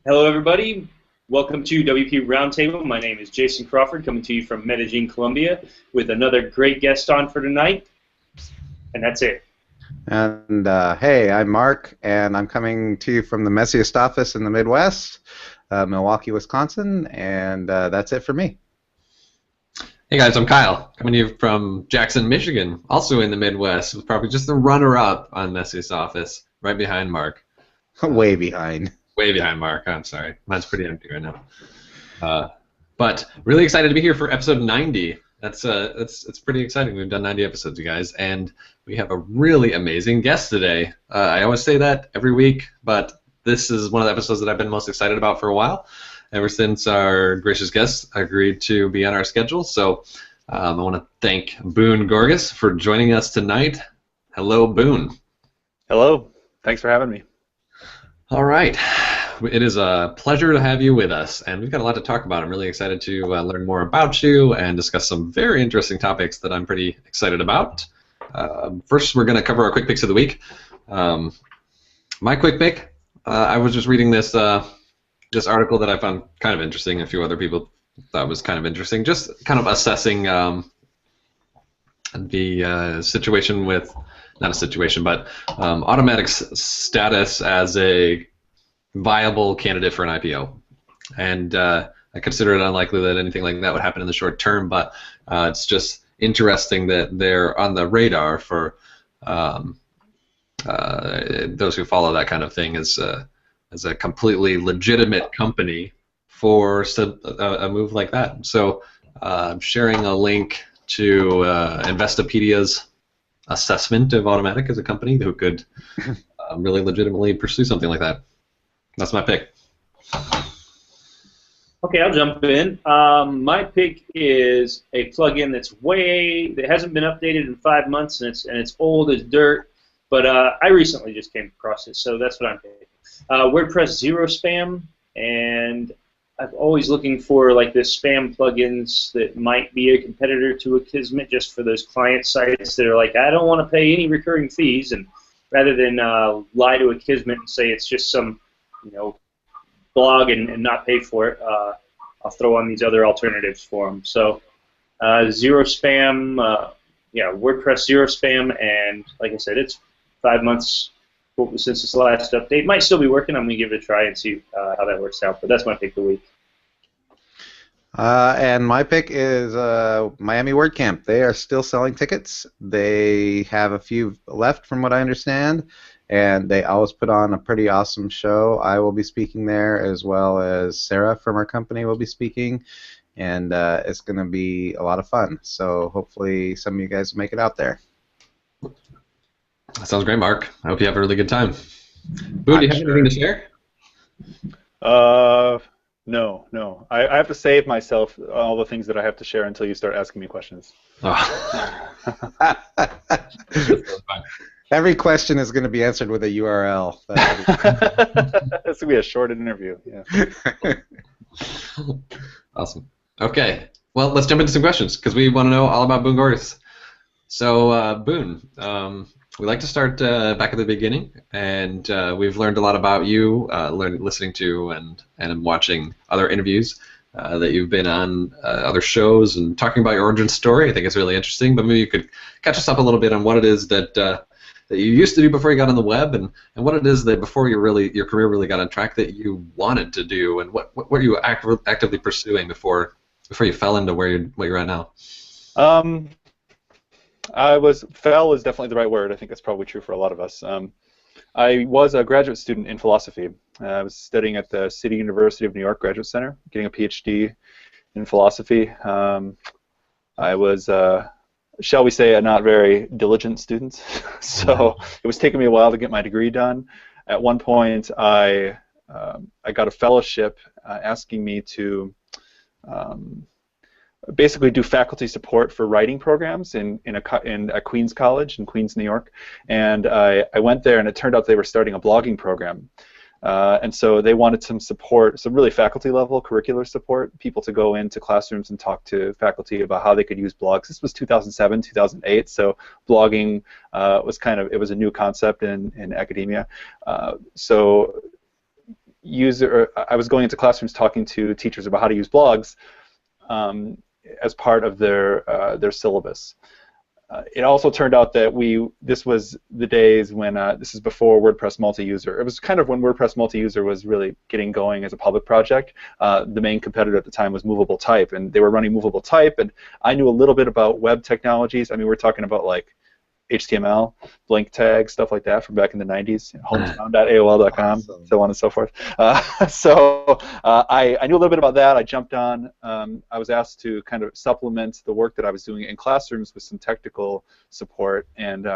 Hello, everybody. Welcome to WP Roundtable. My name is Jason Crawford, coming to you from Medellin, Colombia, with another great guest on for tonight. And that's it. And hey, I'm Mark, and I'm coming to you from the messiest office in the Midwest, Milwaukee, Wisconsin, and that's it for me. Hey guys, I'm Kyle, coming to you from Jackson, Michigan, also in the Midwest, with probably just the runner-up on messiest office, right behind Mark. Way behind. Way behind Mark. I'm sorry, mine's pretty empty right now. But really excited to be here for episode 90. That's pretty exciting. We've done 90 episodes, you guys, and we have a really amazing guest today. I always say that every week, but this is one of the episodes that I've been most excited about for a while, ever since our gracious guest agreed to be on our schedule. So I want to thank Boone Gorges for joining us tonight. Hello, Boone. Hello. Thanks for having me. All right. It is a pleasure to have you with us, and we've got a lot to talk about. I'm really excited to learn more about you and discuss some very interesting topics that I'm pretty excited about. First, we're going to cover our quick picks of the week. My quick pick, I was just reading this article that I found kind of interesting. A few other people thought was kind of interesting. Just kind of assessing the situation with, not a situation, but Automatic's status as a viable candidate for an IPO. And I consider it unlikely that anything like that would happen in the short term, but it's just interesting that they're on the radar for those who follow that kind of thing as a completely legitimate company for a move like that. So I'm sharing a link to Investopedia's assessment of Automatic as a company who could really legitimately pursue something like that. That's my pick. Okay, I'll jump in. My pick is a plugin that hasn't been updated in 5 months, and it's old as dirt. But I recently just came across it, so that's what I'm picking. WordPress Zero Spam, and I'm always looking for like this spam plugins that might be a competitor to Akismet, just for those client sites that are like, I don't want to pay any recurring fees, and rather than lie to Akismet and say it's just some blog and not pay for it, I'll throw on these other alternatives for them. So Zero Spam, WordPress Zero Spam, and like I said, it's 5 months since this last update. Might still be working. I'm going to give it a try and see how that works out, but that's my pick of the week. And my pick is Miami WordCamp. They are still selling tickets. They have a few left from what I understand, and they always put on a pretty awesome show. I will be speaking there, as well as Sarah from our company will be speaking, and it's going to be a lot of fun. So hopefully some of you guys will make it out there. That sounds great, Mark. I hope you have a really good time. Boo, do you have anything to share? No. I have to save myself all the things that I have to share until you start asking me questions. Oh. Every question is going to be answered with a URL. This will be a short interview. Yeah. Awesome. Okay. Well, let's jump into some questions because we want to know all about Boone Gorges. So, Boone, we like to start back at the beginning, and we've learned a lot about you, listening to and watching other interviews that you've been on, other shows, and talking about your origin story. I think it's really interesting, but maybe you could catch us up a little bit on what it is that you used to do before you got on the web, and what it is that before your career really got on track that you wanted to do, and what were you actively pursuing before you fell into where you're at now? Fell is definitely the right word. I think that's probably true for a lot of us. I was a graduate student in philosophy. I was studying at the City University of New York Graduate Center, getting a PhD in philosophy. I was, shall we say, a not very diligent student, so it was taking me a while to get my degree done. At one point, I got a fellowship asking me to basically do faculty support for writing programs in Queens College in Queens, New York, and I went there, and it turned out they were starting a blogging program, and so they wanted some support, some really faculty-level curricular support, people to go into classrooms and talk to faculty about how they could use blogs. This was 2007, 2008, so blogging was it was a new concept in academia, so I was going into classrooms talking to teachers about how to use blogs as part of their syllabus. It also turned out that this was the days when, this is before WordPress multi-user. It was kind of when WordPress multi-user was really getting going as a public project. The main competitor at the time was Movable Type, and they were running Movable Type, and I knew a little bit about web technologies. I mean, we're talking about like HTML, blank tags, stuff like that from back in the 90s, hometown.aol.com, awesome. So on and so forth. I knew a little bit about that. I jumped on. I was asked to kind of supplement the work that I was doing in classrooms with some technical support, and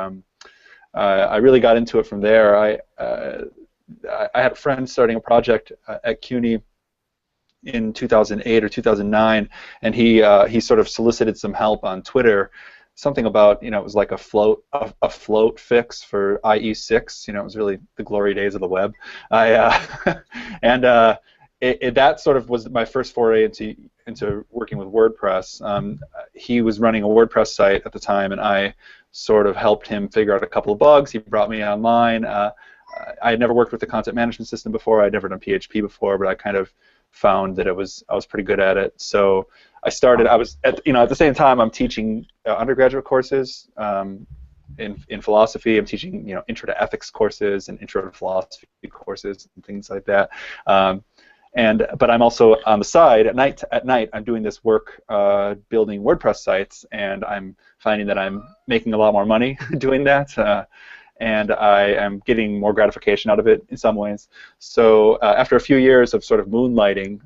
I really got into it from there. I had a friend starting a project at CUNY in 2008 or 2009, and he sort of solicited some help on Twitter. Something about, it was like a float fix for IE6. It was really the glory days of the web. That sort of was my first foray into working with WordPress. He was running a WordPress site at the time, and I sort of helped him figure out a couple of bugs. He brought me online. I had never worked with the content management system before. I'd never done PHP before, but I kind of found that I was pretty good at it. So I started. I was at the same time I'm teaching undergraduate courses in philosophy. I'm teaching intro to ethics courses and intro to philosophy courses and things like that. But I'm also on the side at night. At night, I'm doing this work building WordPress sites, and I'm finding that I'm making a lot more money doing that. And I am getting more gratification out of it in some ways. So after a few years of sort of moonlighting,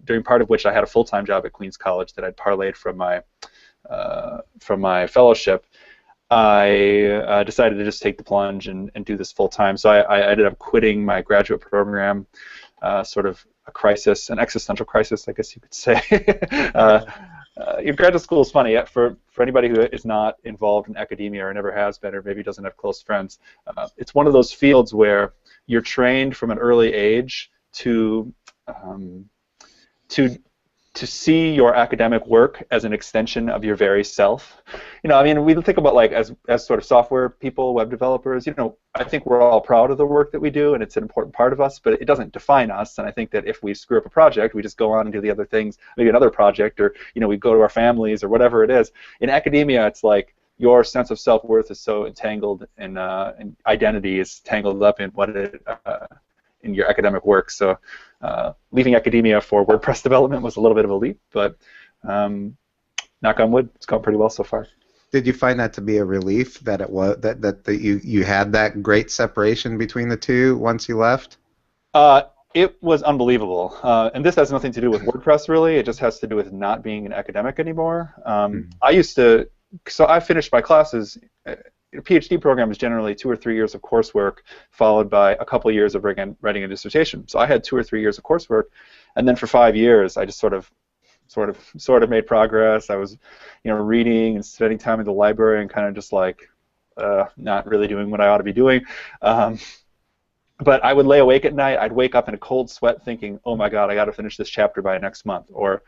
during part of which I had a full-time job at Queens College that I'd parlayed from my fellowship, I decided to just take the plunge and do this full-time. So I ended up quitting my graduate program, sort of a crisis, an existential crisis, I guess you could say. Your graduate school is funny. For anybody who is not involved in academia or never has been or maybe doesn't have close friends, it's one of those fields where you're trained from an early age to see your academic work as an extension of your very self. I mean, we think about like as sort of software people, web developers. I think we're all proud of the work that we do, and it's an important part of us. But it doesn't define us. And I think that if we screw up a project, we just go on and do the other things, maybe another project, or we go to our families or whatever it is. In academia, it's like your sense of self-worth is so entangled, and identity is tangled up in in your academic work. So leaving academia for WordPress development was a little bit of a leap, but knock on wood, it's gone pretty well so far. Did you find that to be a relief that it was that you had that great separation between the two once you left? It was unbelievable, and this has nothing to do with WordPress really. It just has to do with not being an academic anymore. So I finished my classes. A PhD program is generally 2 or 3 years of coursework followed by a couple of years of writing a dissertation. So I had 2 or 3 years of coursework, and then for 5 years I just sort of made progress. I was, reading and spending time in the library and kind of just like not really doing what I ought to be doing. But I would lay awake at night. I'd wake up in a cold sweat thinking, oh my God, I got to finish this chapter by next month. Or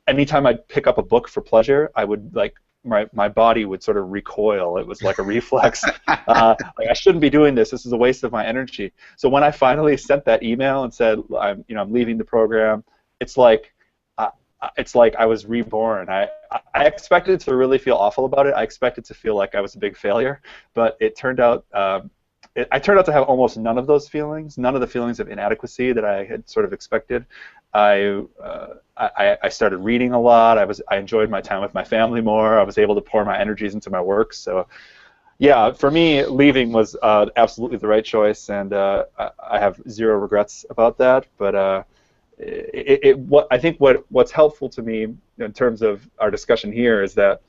anytime I'd pick up a book for pleasure, I would like. My body would sort of recoil. It was like a reflex. Like I shouldn't be doing this. This is a waste of my energy. So when I finally sent that email and said I'm leaving the program, it's like I was reborn. I expected to really feel awful about it. I expected to feel like I was a big failure, but it turned out I turned out to have almost none of those feelings, none of the feelings of inadequacy that I had sort of expected. I started reading a lot. I enjoyed my time with my family more. I was able to pour my energies into my work. So, yeah, for me, leaving was absolutely the right choice, and I have zero regrets about that. But I think what's helpful to me in terms of our discussion here is that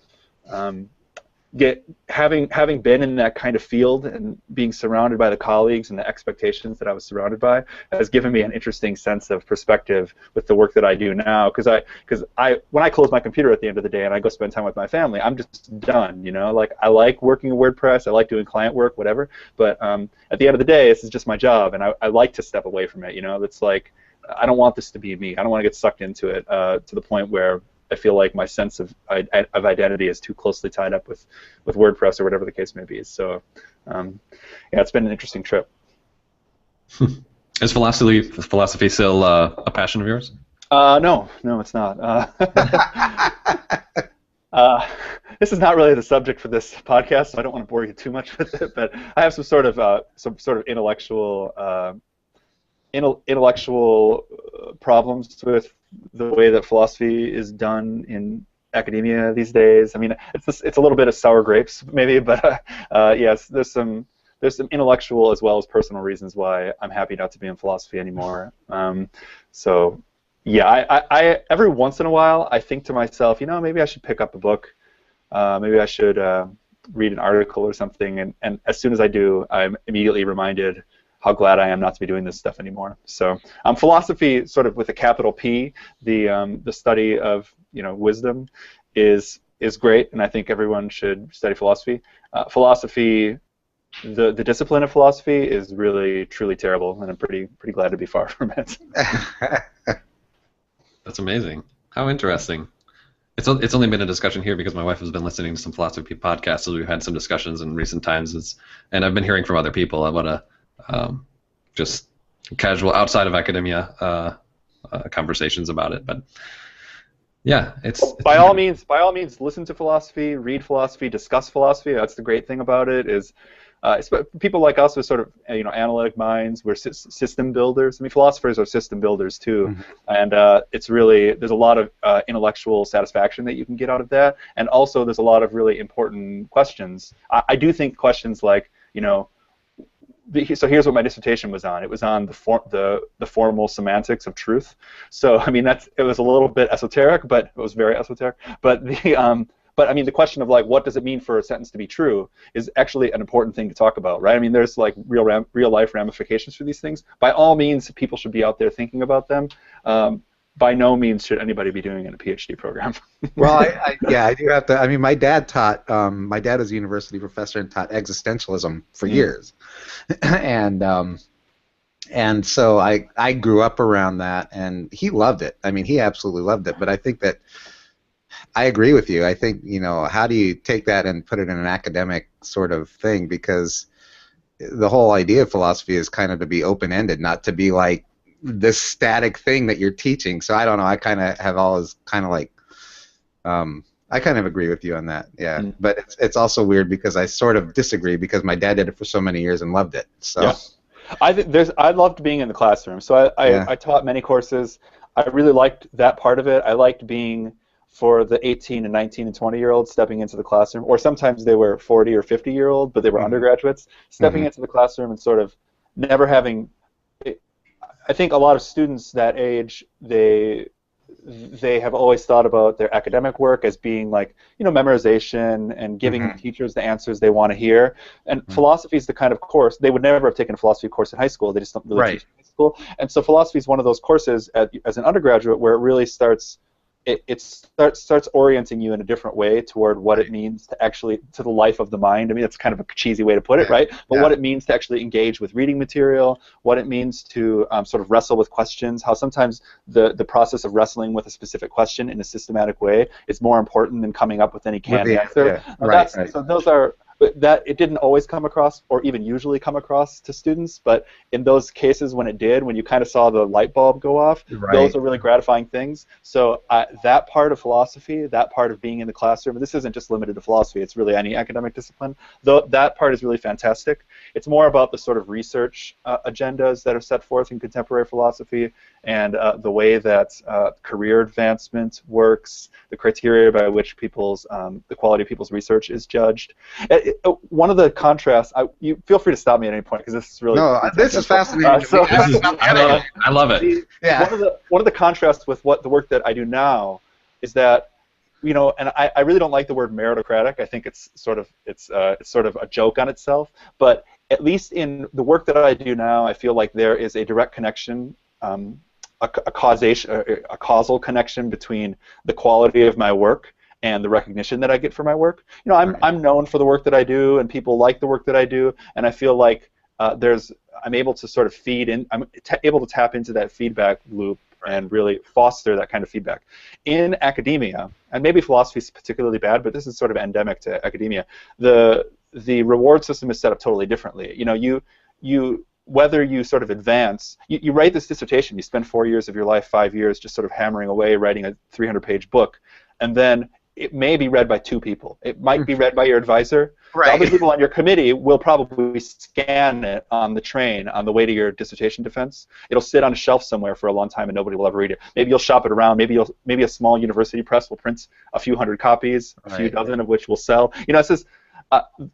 having been in that kind of field and being surrounded by the colleagues and the expectations that I was surrounded by has given me an interesting sense of perspective with the work that I do now. Because when I close my computer at the end of the day and I go spend time with my family, I'm just done. Like I like working in WordPress, I like doing client work, whatever. But at the end of the day, this is just my job, and I like to step away from it. It's like I don't want this to be me. I don't want to get sucked into it to the point where I feel like my sense of identity is too closely tied up with WordPress or whatever the case may be. So, yeah, it's been an interesting trip. Is philosophy still a passion of yours? No, it's not. This is not really the subject for this podcast, so I don't want to bore you too much with it. But I have some sort of intellectual problems with the way that philosophy is done in academia these days. I mean, it's a little bit of sour grapes, maybe, but yes, there's some intellectual as well as personal reasons why I'm happy not to be in philosophy anymore. So, yeah, I every once in a while I think to myself, maybe I should pick up a book, maybe I should read an article or something, and as soon as I do, I'm immediately reminded how glad I am not to be doing this stuff anymore. So, philosophy, sort of with a capital P, the study of wisdom, is great, and I think everyone should study philosophy. Philosophy. The discipline of philosophy is really truly terrible, and I'm pretty glad to be far from it. That's amazing. How interesting. It's only been a discussion here because my wife has been listening to some philosophy podcasts, so we've had some discussions in recent times, and I've been hearing from other people about just casual outside of academia conversations about it. But yeah, it's by all means, listen to philosophy, read philosophy, discuss philosophy. That's the great thing about it is. People like us with sort of analytic minds, we're system builders. I mean, philosophers are system builders too, and it's really there's a lot of intellectual satisfaction that you can get out of that, and also there's a lot of really important questions. I do think questions like so here's what my dissertation was on. It was on the formal semantics of truth. So I mean it was a little bit esoteric, but it was very esoteric. But But I mean, the question of what does it mean for a sentence to be true is actually an important thing to talk about, right? I mean, there's real life ramifications for these things. By all means, people should be out there thinking about them. By no means should anybody be doing it in a PhD program. Well, I do have to. I mean, my dad was a university professor and taught existentialism for years, and so I grew up around that, and he loved it. I mean, he absolutely loved it. But I think that. I agree with you. I think, how do you take that and put it in an academic sort of thing? Because the whole idea of philosophy is kind of to be open-ended, not to be like this static thing that you're teaching. So I don't know. I kind of have always kind of I kind of agree with you on that. Yeah. But it's also weird because I sort of disagree because my dad did it for so many years and loved it. So. Yeah. I loved being in the classroom. So I taught many courses. I really liked that part of it. I liked being for the 18 and 19 and 20-year-olds stepping into the classroom, or sometimes they were 40 or 50-year-old, but they were undergraduates, stepping into the classroom and sort of never having. I think a lot of students that age, they have always thought about their academic work as being memorization and giving teachers the answers they want to hear. And philosophy is the kind of course they would never have taken a philosophy course in high school. They just don't really teach in high school. And so philosophy is one of those courses as an undergraduate where it really starts. It starts orienting you in a different way toward what it means to the life of the mind. I mean, that's kind of a cheesy way to put it, right? But what it means to actually engage with reading material, what it means to sort of wrestle with questions, how sometimes the process of wrestling with a specific question in a systematic way is more important than coming up with any canned answer. So those are. That it didn't always come across, or even usually come across to students, but in those cases when it did, when you kind of saw the light bulb go off, those are really gratifying things. So that part of philosophy, that part of being in the classroom, and this isn't just limited to philosophy, it's really any academic discipline, though that part is really fantastic. It's more about the sort of research agendas that are set forth in contemporary philosophy and the way that career advancement works, the criteria by which the quality of people's research is judged. One of the contrasts, you feel free to stop me at any point because this is really this is fascinating. I love it. One of the contrasts with the work that I do now is that and I really don't like the word meritocratic. I think it's sort of a joke on itself. But at least in the work that I do now, I feel like there is a direct connection. A causal connection between the quality of my work and the recognition that I get for my work. I'm known for the work that I do, and people like the work that I do, and I feel like I'm able to sort of able to tap into that feedback loop and really foster that kind of feedback. In academia, and maybe philosophy is particularly bad, but this is sort of endemic to academia, the reward system is set up totally differently. whether you sort of advance, you write this dissertation, you spend 4 years of your life, 5 years, just sort of hammering away, writing a 300-page book, and then it may be read by 2 people. It might be read by your advisor. Right. The other people on your committee will probably scan it on the train on the way to your dissertation defense. It'll sit on a shelf somewhere for a long time and nobody will ever read it. Maybe you'll shop it around. Maybe a small university press will print a few hundred copies, a few dozen of which will sell. You know, it's just,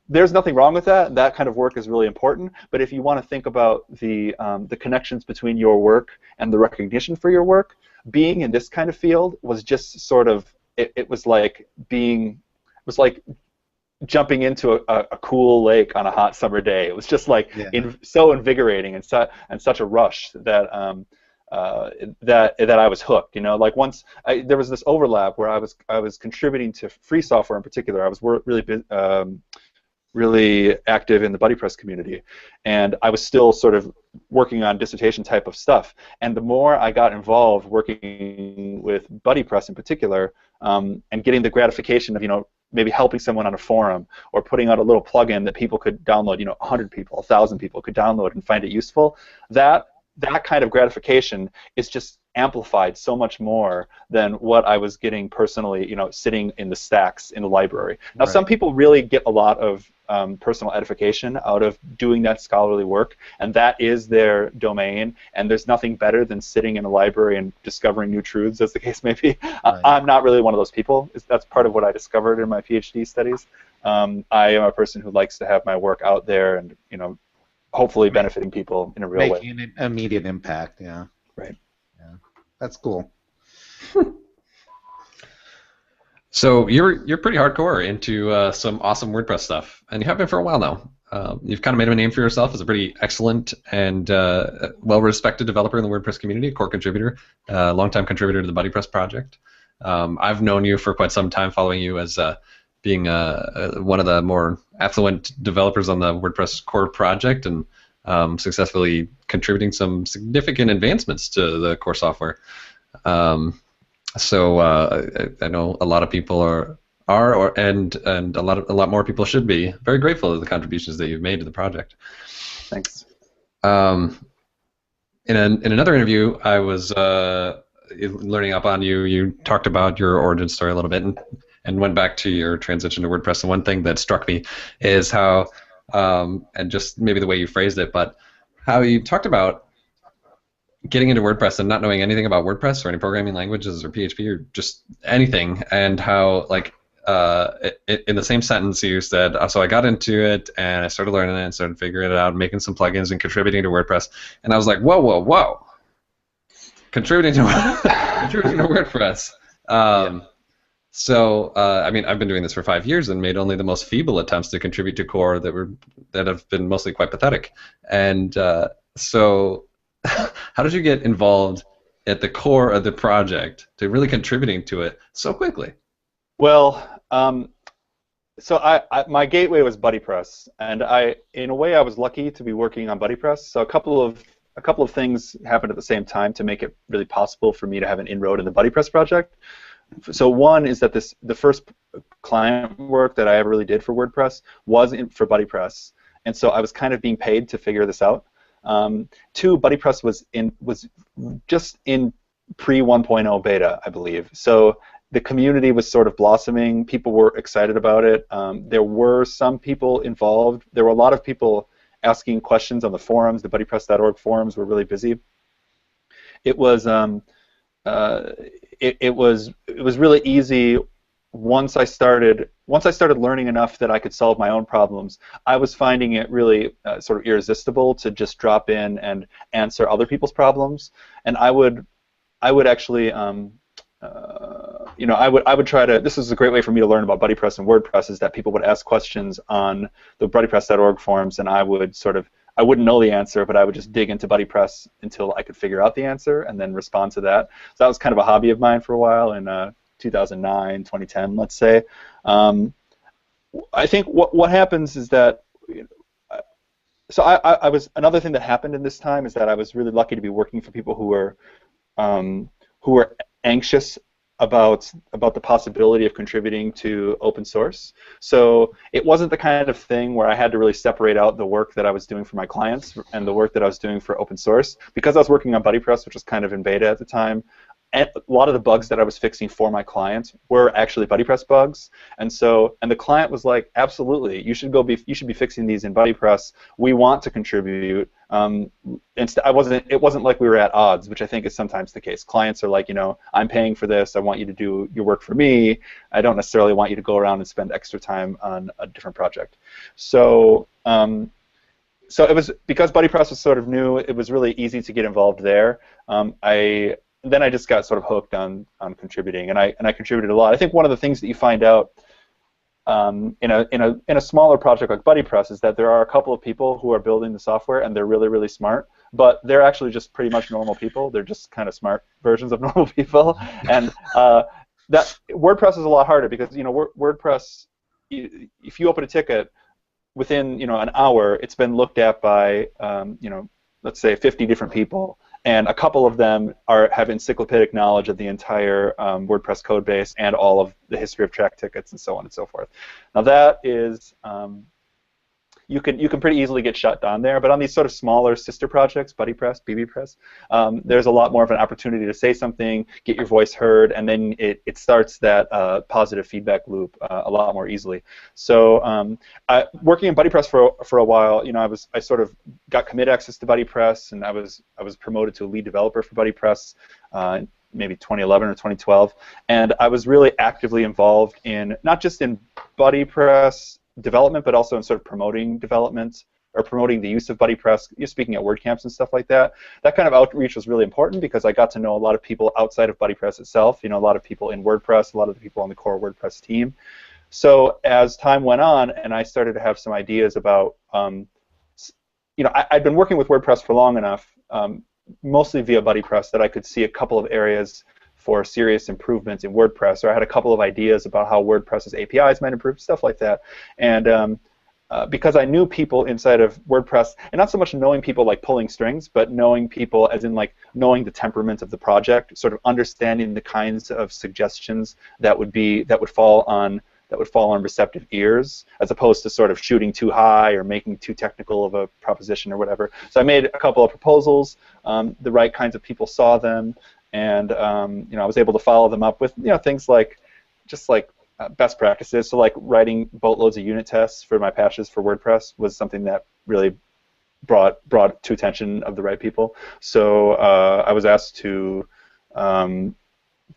there's nothing wrong with that. That kind of work is really important. But if you want to think about the connections between your work and the recognition for your work, being in this kind of field was just sort of, it was like jumping into a cool lake on a hot summer day. It was just like so invigorating and such a rush that that I was hooked. You know, like once there was this overlap where I was contributing to free software in particular. I was really active in the BuddyPress community, and I was still sort of working on dissertation type of stuff. And the more I got involved working with BuddyPress in particular, and getting the gratification of, you know, maybe helping someone on a forum or putting out a little plugin that people could download, you know, 100 people, 1,000 people could download and find it useful, that kind of gratification is just amplified so much more than what I was getting personally, you know, sitting in the stacks in the library. Now, some people really get a lot of personal edification out of doing that scholarly work, and that is their domain, and there's nothing better than sitting in a library and discovering new truths, as the case may be. I'm not really one of those people. That's part of what I discovered in my PhD studies. I am a person who likes to have my work out there and, you know, hopefully benefiting people in a real way. Making an immediate impact, yeah. Right. Yeah. That's cool. So you're pretty hardcore into some awesome WordPress stuff, and you have been for a while now. You've kind of made a name for yourself as a pretty excellent and well-respected developer in the WordPress community, a core contributor, longtime contributor to the BuddyPress project. I've known you for quite some time, following you as being one of the more affluent developers on the WordPress core project, and successfully contributing some significant advancements to the core software. So I know a lot of people and a lot more people should be very grateful of the contributions that you've made to the project. Thanks. In another interview, I was learning up on you. You talked about your origin story a little bit and went back to your transition to WordPress. And one thing that struck me is how, and just maybe the way you phrased it, but how you talked about getting into WordPress and not knowing anything about WordPress or any programming languages or PHP or just anything, and how, like, in the same sentence you said, so I got into it and I started learning it and started figuring it out, making some plugins and contributing to WordPress, and I was like, whoa, contributing to WordPress. So, I mean, I've been doing this for 5 years and made only the most feeble attempts to contribute to core that have been mostly quite pathetic. And so, how did you get involved at the core of the project to really contributing to it so quickly? Well, so my gateway was BuddyPress, and in a way, I was lucky to be working on BuddyPress. So a couple of things happened at the same time to make it really possible for me to have an inroad in the BuddyPress project. So one is that the first client work that I ever really did for WordPress was for BuddyPress, and so I was kind of being paid to figure this out. Two, BuddyPress was just in pre 1.0 beta, I believe. So the community was sort of blossoming. People were excited about it. There were some people involved. There were a lot of people asking questions on the forums. The BuddyPress.org forums were really busy. It was it was really easy. Once I started learning enough that I could solve my own problems, I was finding it really sort of irresistible to just drop in and answer other people's problems. And I would actually, you know, I would try to. This is a great way for me to learn about BuddyPress and WordPress, is that people would ask questions on the BuddyPress.org forums, and I wouldn't know the answer, but I would just dig into BuddyPress until I could figure out the answer and then respond to that. So that was kind of a hobby of mine for a while in 2009, 2010, let's say. I think what happens is that, so I was, another thing that happened in this time is that I was really lucky to be working for people who were anxious about the possibility of contributing to open source. So it wasn't the kind of thing where I had to really separate out the work that I was doing for my clients and the work that I was doing for open source. Because I was working on BuddyPress, which was kind of in beta at the time, and a lot of the bugs that I was fixing for my clients were actually BuddyPress bugs, and the client was like, absolutely, you should be fixing these in BuddyPress. We want to contribute. It wasn't like we were at odds, which I think is sometimes the case. Clients are like, I'm paying for this. I want you to do your work for me. I don't necessarily want you to go around and spend extra time on a different project. So it was, because BuddyPress was sort of new, it was really easy to get involved there. Then I just got sort of hooked on contributing, and I contributed a lot. I think one of the things that you find out in a smaller project like BuddyPress is that there are a couple of people who are building the software, and they're really, really smart, but they're actually just pretty much normal people. They're just kind of smart versions of normal people, and that WordPress is a lot harder because WordPress, if you open a ticket within an hour, it's been looked at by let's say 50 different people. And a couple of them have encyclopedic knowledge of the entire WordPress code base and all of the history of track tickets and so on and so forth. Now that is, you can pretty easily get shut down there. But on these sort of smaller sister projects, BuddyPress, BBPress, there's a lot more of an opportunity to say something, get your voice heard, and then it starts that positive feedback loop a lot more easily. So working in BuddyPress for a while, I sort of got commit access to BuddyPress, and I was promoted to a lead developer for BuddyPress. Maybe 2011 or 2012, and I was really actively involved in not just in BuddyPress development, but also in sort of promoting development or promoting the use of BuddyPress. You're speaking at WordCamps and stuff like that. That kind of outreach was really important because I got to know a lot of people outside of BuddyPress itself. A lot of people in WordPress, a lot of the people on the core WordPress team. So as time went on, and I started to have some ideas about, I'd been working with WordPress for long enough, mostly via BuddyPress, that I could see a couple of areas for serious improvements in WordPress, or I had a couple of ideas about how WordPress's APIs might improve, stuff like that. And because I knew people inside of WordPress, and not so much knowing people like pulling strings, but knowing people as in like knowing the temperament of the project, sort of understanding the kinds of suggestions that would fall on receptive ears, as opposed to sort of shooting too high or making too technical of a proposition or whatever. So I made a couple of proposals. The right kinds of people saw them, and I was able to follow them up with things like best practices. So like writing boatloads of unit tests for my patches for WordPress was something that really brought to attention of the right people. So I was asked to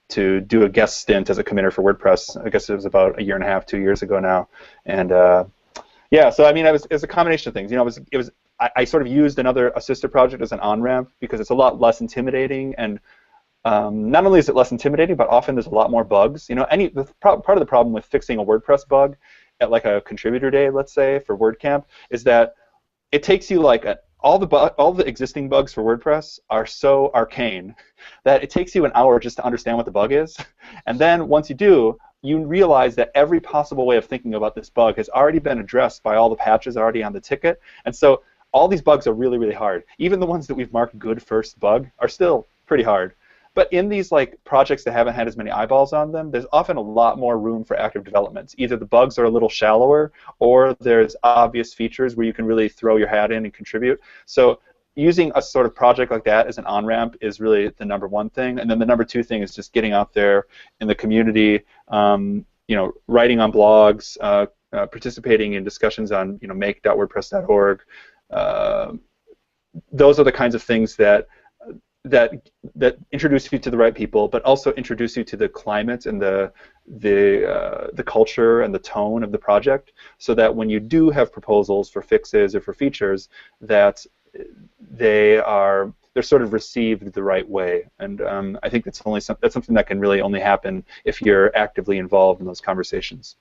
do a guest stint as a committer for WordPress. I guess it was about 1.5 years, 2 years ago now, and yeah. So I mean, it was a combination of things. I sort of used a sister project as an on-ramp because it's a lot less intimidating, and not only is it less intimidating, but often there's a lot more bugs. Part of the problem with fixing a WordPress bug at like a contributor day, let's say for WordCamp, is that it takes you like all the existing bugs for WordPress are so arcane that it takes you an hour just to understand what the bug is. And then once you do, you realize that every possible way of thinking about this bug has already been addressed by all the patches already on the ticket. And so all these bugs are really, really hard. Even the ones that we've marked good first bug are still pretty hard. But in these like projects that haven't had as many eyeballs on them, there's often a lot more room for active development. Either the bugs are a little shallower, or there's obvious features where you can really throw your hat in and contribute. So using a sort of project like that as an on-ramp is really the number one thing. And then the number two thing is just getting out there in the community, writing on blogs, participating in discussions on make.wordpress.org. Those are the kinds of things that introduce you to the right people, but also introduce you to the climate and the culture and the tone of the project, so that when you do have proposals for fixes or for features, that they're sort of received the right way. And I think that's something that can really only happen if you're actively involved in those conversations.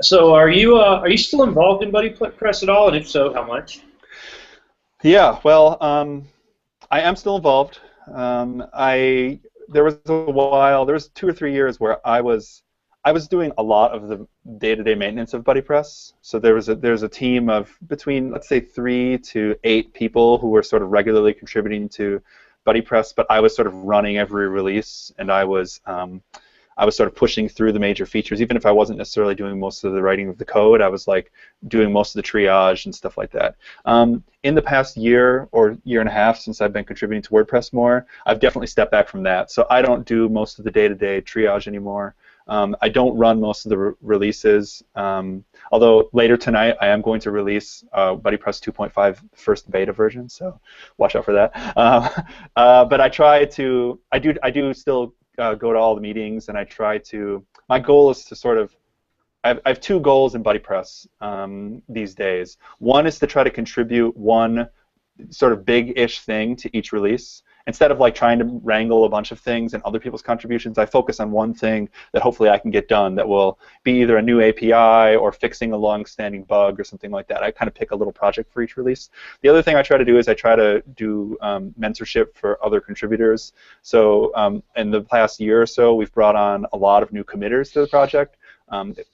So are you still involved in BuddyPress at all, and if so, how much? Yeah, well, I am still involved. There was 2 or 3 years where I was doing a lot of the day-to-day maintenance of BuddyPress. So there's a team of between, let's say, 3 to 8 people who were sort of regularly contributing to BuddyPress, but I was sort of running every release, and I was sort of pushing through the major features. Even if I wasn't necessarily doing most of the writing of the code, I was like doing most of the triage and stuff like that. In the past year or year and a half since I've been contributing to WordPress more, I've definitely stepped back from that. So I don't do most of the day-to-day triage anymore. I don't run most of the releases, although later tonight I am going to release BuddyPress 2.5 first beta version, so watch out for that. But I do still go to all the meetings, and I try to. My goal is to sort of. I have two goals in BuddyPress these days. One is to try to contribute one sort of big-ish thing to each release. Instead of like trying to wrangle a bunch of things and other people's contributions, I focus on one thing that hopefully I can get done that will be either a new API or fixing a long-standing bug or something like that. I kind of pick a little project for each release. The other thing I try to do is I try to do mentorship for other contributors. So in the past year or so, we've brought on a lot of new committers to the project.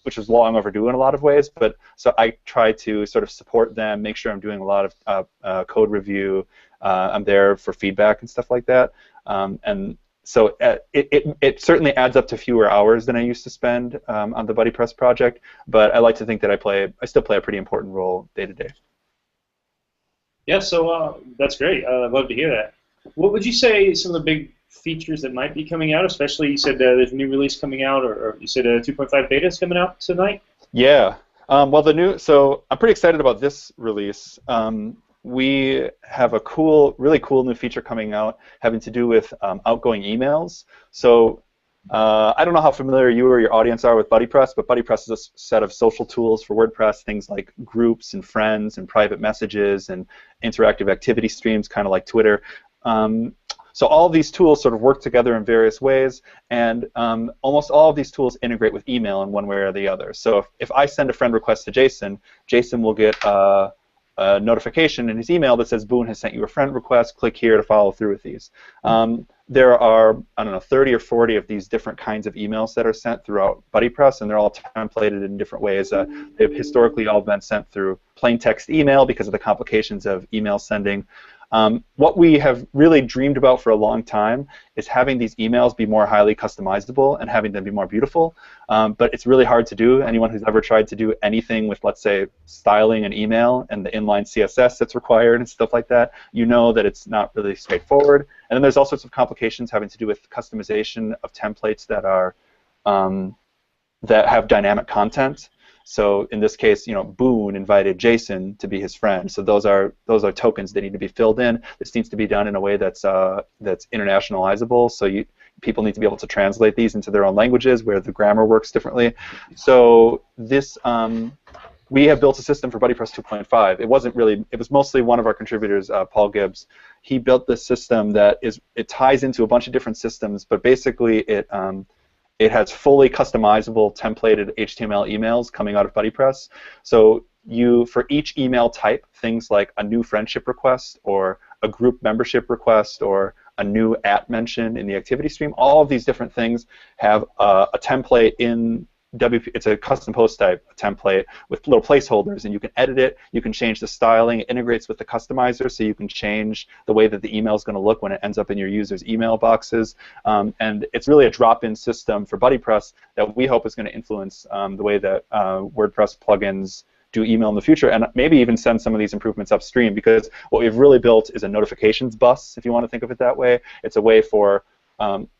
Which is long overdue in a lot of ways, but so I try to sort of support them, make sure I'm doing a lot of code review. I'm there for feedback and stuff like that, and so it certainly adds up to fewer hours than I used to spend on the BuddyPress project. But I like to think that I still play a pretty important role day to day. Yeah, so that's great. I'd love to hear that. What would you say some of the big features that might be coming out, especially you said there's a new release coming out, or you said a 2.5 beta is coming out tonight? Yeah. Well, so I'm pretty excited about this release. We have a really cool new feature coming out having to do with outgoing emails. So I don't know how familiar you or your audience are with BuddyPress, but BuddyPress is a set of social tools for WordPress, things like groups and friends and private messages and interactive activity streams, kind of like Twitter. So all of these tools sort of work together in various ways, and almost all of these tools integrate with email in one way or the other. So if I send a friend request to Jason, Jason will get a notification in his email that says Boone has sent you a friend request, click here to follow through with these. There are, I don't know, 30 or 40 of these different kinds of emails that are sent throughout BuddyPress, and they're all templated in different ways. They've historically all been sent through plain text email because of the complications of email sending. What we have really dreamed about for a long time is having these emails be more highly customizable and having them be more beautiful, but it's really hard to do. Anyone who's ever tried to do anything with, let's say, styling an email and the inline CSS that's required and stuff like that, you know that it's not really straightforward. And then there's all sorts of complications having to do with customization of templates that are that have dynamic content. So in this case, Boone invited Jason to be his friend. So those are tokens that need to be filled in. This needs to be done in a way that's internationalizable. So people need to be able to translate these into their own languages where the grammar works differently. So this we have built a system for BuddyPress 2.5. It was mostly one of our contributors, Paul Gibbs. He built this system that it ties into a bunch of different systems, but basically it has fully customizable templated HTML emails coming out of BuddyPress. So for each email type, things like a new friendship request or a group membership request or a new @mention in the activity stream, all of these different things have a template in WP. It's a custom post type template with little placeholders, and you can edit it. You can change the styling. It integrates with the customizer, so you can change the way that the email is going to look when it ends up in your users' email boxes. And it's really a drop-in system for BuddyPress that we hope is going to influence the way that WordPress plugins do email in the future, and maybe even send some of these improvements upstream, because what we've really built is a notifications bus, if you want to think of it that way. It's a way for,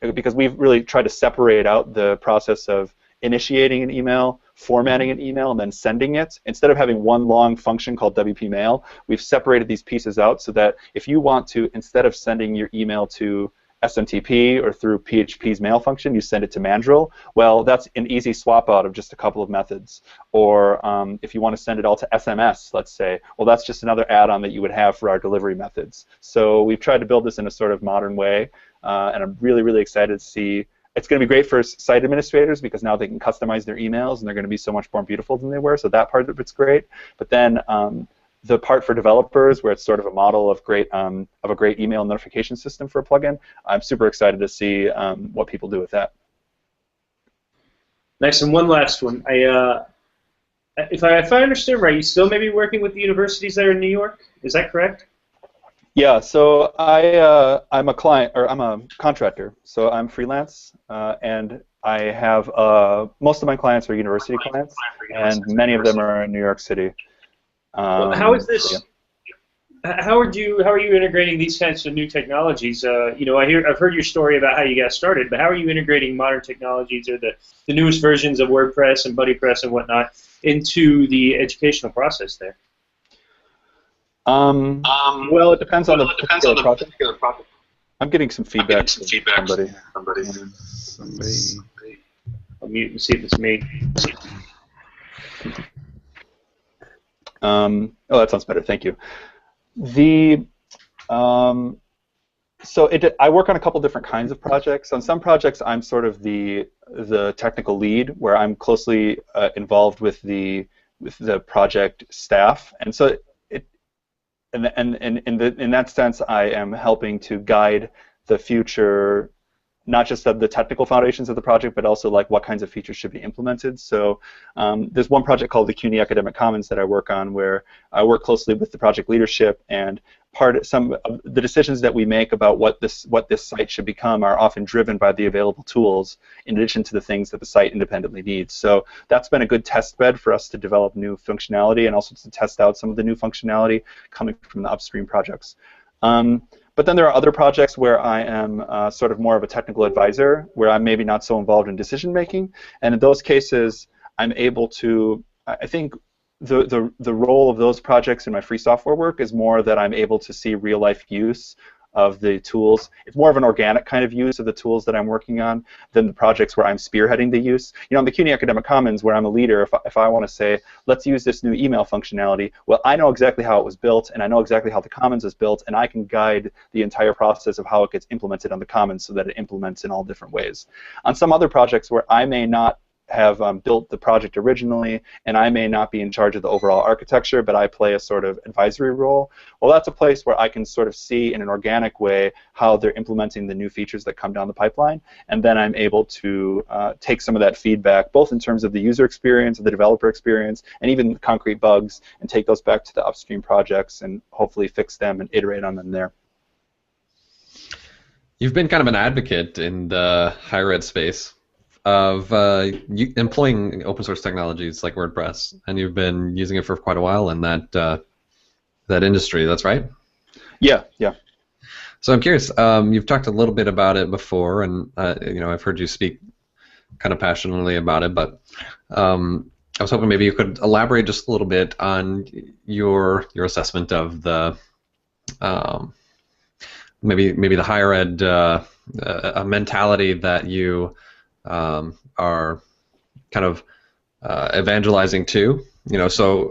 because we've really tried to separate out the process of initiating an email, formatting an email, and then sending it. Instead of having one long function called WP Mail, we've separated these pieces out so that if you want to, instead of sending your email to SMTP or through PHP's mail function, you send it to Mandrill, well, that's an easy swap out of just a couple of methods. Or if you want to send it all to SMS, let's say, well, that's just another add-on that you would have for our delivery methods. So we've tried to build this in a sort of modern way, and I'm really, really excited to see. It's going to be great for site administrators because now they can customize their emails and they're going to be so much more beautiful than they were, so that part of it's great. But then the part for developers, where it's sort of a model of a great email notification system for a plugin, I'm super excited to see what people do with that. Nice, and one last one. If I understand right, you still may be working with the universities there in New York. Is that correct? Yeah, so I'm a client, or I'm a contractor. So I'm freelance, and I have most of my clients are university clients, and many of them are in New York City. Well, how is So yeah. this? How are you integrating these kinds of new technologies? I've heard your story about how you got started, but how are you integrating modern technologies or the newest versions of WordPress and BuddyPress and whatnot into the educational process there? Well, it depends on the particular project. I'm getting some feedback from somebody. Somebody. I'll mute and see if it's me. Oh, that sounds better. Thank you. I work on a couple different kinds of projects. On some projects, I'm sort of the technical lead, where I'm closely involved with the project staff, and so in that sense, I am helping to guide the future, not just of the technical foundations of the project, but also like what kinds of features should be implemented. So there's one project called the CUNY Academic Commons that I work on, where I work closely with the project leadership, and some of the decisions that we make about what this site should become are often driven by the available tools, in addition to the things that the site independently needs. So that's been a good test bed for us to develop new functionality, and also to test out some of the new functionality coming from the upstream projects. But then there are other projects where I am sort of more of a technical advisor, where I'm maybe not so involved in decision making, and in those cases, I'm able to, I think the role of those projects in my free software work is more that I'm able to see real life use of the tools. It's more of an organic kind of use of the tools that I'm working on than the projects where I'm spearheading the use. You know, in the CUNY Academic Commons, where I'm a leader, if I want to say, let's use this new email functionality, well, I know exactly how it was built, and I know exactly how the Commons is built, and I can guide the entire process of how it gets implemented on the Commons so that it implements in all different ways. On some other projects where I may not have built the project originally, and I may not be in charge of the overall architecture, but I play a sort of advisory role, well, that's a place where I can sort of see in an organic way how they're implementing the new features that come down the pipeline, and then I'm able to take some of that feedback, both in terms of the user experience, the developer experience, and even concrete bugs, and take those back to the upstream projects and hopefully fix them and iterate on them there. You've been kind of an advocate in the higher ed space of employing open source technologies like WordPress, and you've been using it for quite a while in that industry. That's right? Yeah, yeah. So I'm curious. You've talked a little bit about it before, and I've heard you speak kind of passionately about it. But I was hoping maybe you could elaborate just a little bit on your assessment of the maybe the higher ed a mentality that you are kind of evangelizing to. So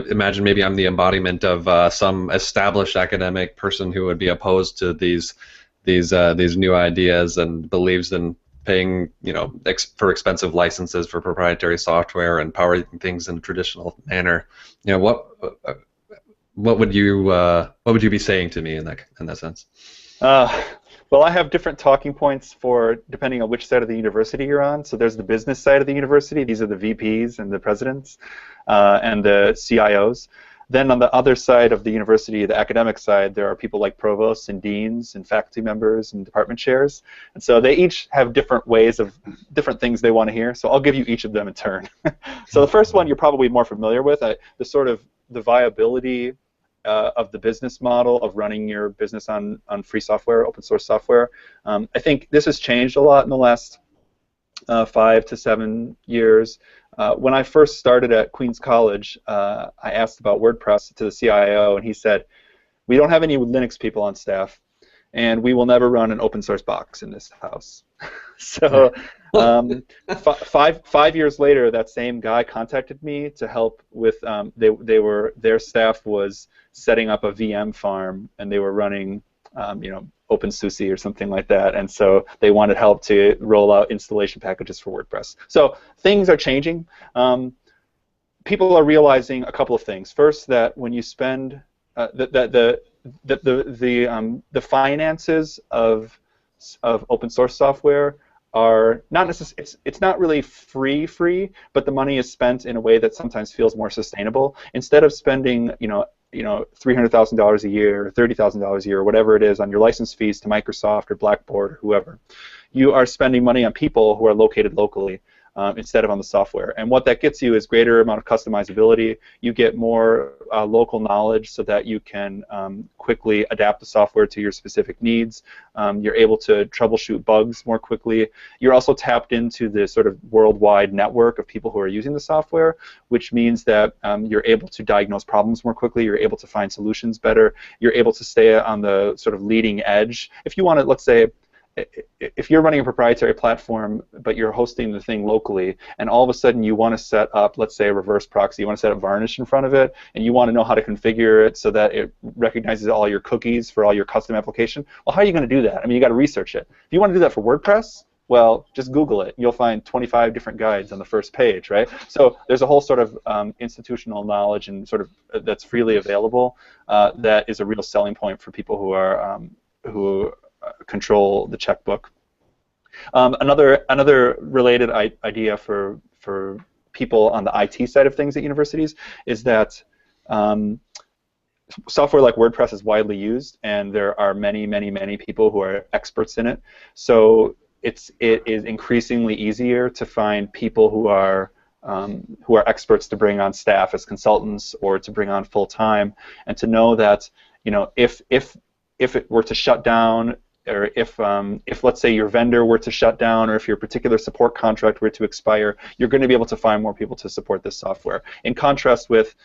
imagine maybe I'm the embodiment of some established academic person who would be opposed to these new ideas and believes in paying for expensive licenses for proprietary software and powering things in a traditional manner. What would you be saying to me in that sense? Well, I have different talking points for depending on which side of the university you're on. So there's the business side of the university. These are the VPs and the presidents and the CIOs. Then on the other side of the university, the academic side, there are people like provosts and deans and faculty members and department chairs. And so they each have different ways of different things they want to hear. So I'll give you each of them in turn. So the first one you're probably more familiar with, the viability of the business model of running your business on free software, open source software. I think this has changed a lot in the last 5 to 7 years. When I first started at Queens College, I asked about WordPress to the CIO, and he said, "We don't have any Linux people on staff, and we will never run an open source box in this house." So 5 years later, that same guy contacted me to help with. Their staff was setting up a VM farm, and they were running, OpenSUSE or something like that, and so they wanted help to roll out installation packages for WordPress. So things are changing. People are realizing a couple of things. First, that when you spend the finances of open source software are not necessarily, it's not really free, but the money is spent in a way that sometimes feels more sustainable. Instead of spending, $300,000 a year, or $30,000 a year, or whatever it is on your license fees to Microsoft or Blackboard or whoever, you are spending money on people who are located locally. Instead of on the software. And what that gets you is greater amount of customizability. You get more local knowledge so that you can quickly adapt the software to your specific needs. You're able to troubleshoot bugs more quickly. You're also tapped into the sort of worldwide network of people who are using the software, which means that you're able to diagnose problems more quickly. You're able to find solutions better. You're able to stay on the sort of leading edge. If you want to, let's say, if you're running a proprietary platform, but you're hosting the thing locally, and all of a sudden you want to set up, let's say, a reverse proxy, you want to set up Varnish in front of it, and you want to know how to configure it so that it recognizes all your cookies for all your custom application, well, how are you going to do that? I mean, you got to research it. If you want to do that for WordPress, well, just Google it. You'll find 25 different guides on the first page, right? So there's a whole sort of institutional knowledge and sort of that's freely available that is a real selling point for people who are control the checkbook. Another related idea for people on the IT side of things at universities is that software like WordPress is widely used, and there are many people who are experts in it. So it is increasingly easier to find people who are experts to bring on staff as consultants or to bring on full time, and to know that if it were to shut down, or if let's say your vendor were to shut down, or if your particular support contract were to expire, you're going to be able to find more people to support this software. In contrast with